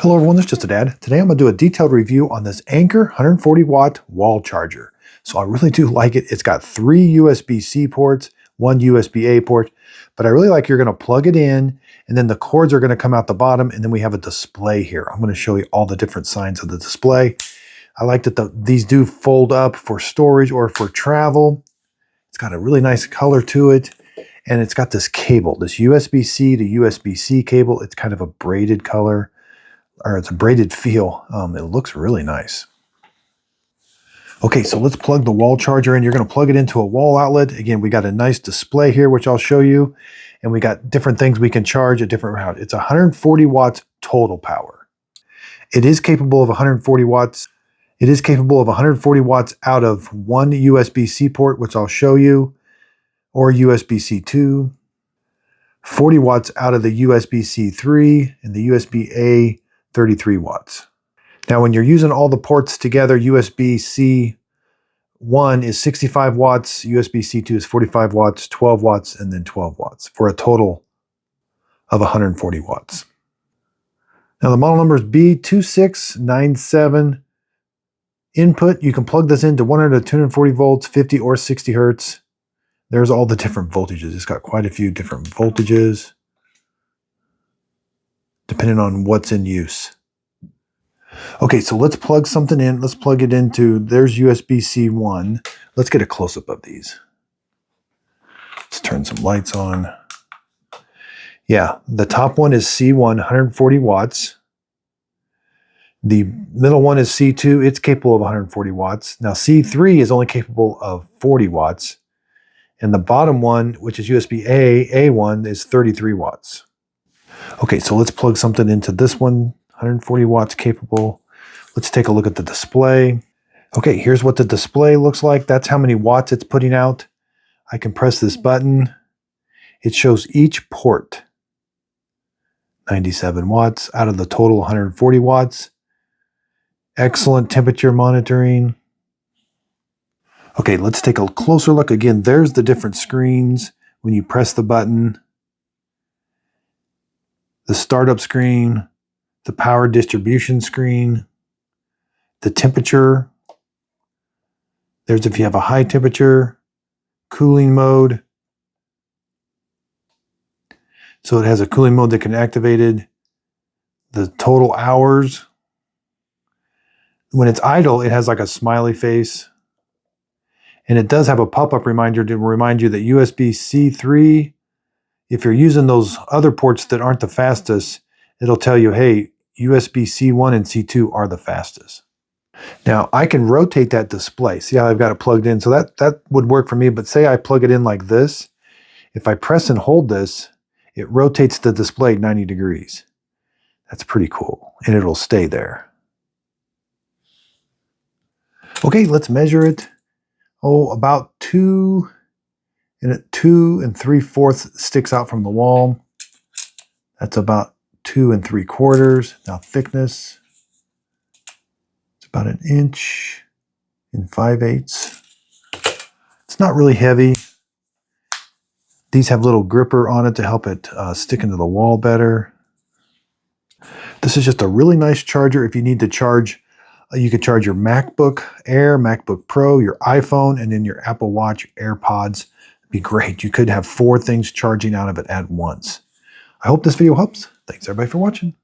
Hello everyone, this is Just a Dad. Today I'm going to do a detailed review on this Anker 140 watt wall charger. So I really do like it. It's got 3 USB-C ports, 1 USB-A port, but I really like you're going to plug it in and then the cords are going to come out the bottom and then we have a display here. I'm going to show you all the different signs of the display. I like that these do fold up for storage or for travel. It's got a really nice color to it. And it's got this cable, this USB-C to USB-C cable. It's kind of a braided color. Or it's a braided feel. It looks really nice. Okay, so let's plug the wall charger in. You're going to plug it into a wall outlet. Again, we got a nice display here, which I'll show you. And we got different things we can charge at different routes. It's 140 watts total power. It is capable of 140 watts. It is capable of 140 watts out of one USB-C port, which I'll show you, or USB-C 2. 40 watts out of the USB-C 3 and the USB-A 33 watts. Now, when you're using all the ports together, USB-C 1 is 65 watts, USB-C 2 is 45 watts, 12 watts, and then 12 watts for a total of 140 watts. Now, the model number is B2697. Input, you can plug this into 100 to 240 volts, 50 or 60 hertz. There's all the different voltages. It's got quite a few different voltages, depending on what's in use. Okay, so let's plug something in. Let's plug it into, there's USB-C 1. Let's get a close-up of these. Let's turn some lights on. Yeah, the top one is C1, 140 watts. The middle one is C2. It's capable of 140 watts. Now, C3 is only capable of 40 watts. And the bottom one, which is USB-A, A1, is 33 watts. Okay, so let's plug something into this one, 140 watts capable. Let's take a look at the display. Okay, here's what the display looks like. That's how many watts it's putting out. I can press this button. It shows each port. 97 watts out of the total 140 watts. Excellent temperature monitoring. Okay, let's take a closer look. Again, there's the different screens when you press the button. The startup screen, the power distribution screen, the temperature. There's if you have a high temperature, cooling mode. So it has a cooling mode that can be activated. The total hours. When it's idle, it has like a smiley face. And it does have a pop-up reminder to remind you that USB-C 3, if you're using those other ports that aren't the fastest, it'll tell you, hey, USB-C 1 and C2 are the fastest. Now, I can rotate that display. See how I've got it plugged in? So that would work for me, but say I plug it in like this. If I press and hold this, it rotates the display 90 degrees. That's pretty cool, and it'll stay there. Okay, let's measure it. Oh, about 2 3/4 sticks out from the wall. That's about 2 3/4. Now thickness, it's about 1 inch and 5/8. It's not really heavy. These have little gripper on it to help it stick into the wall better. This is just a really nice charger if you need to charge. You could charge your MacBook Air, MacBook Pro, your iPhone, and then your Apple Watch, AirPods. It'd be great. You could have 4 things charging out of it at once. I hope this video helps. Thanks everybody for watching.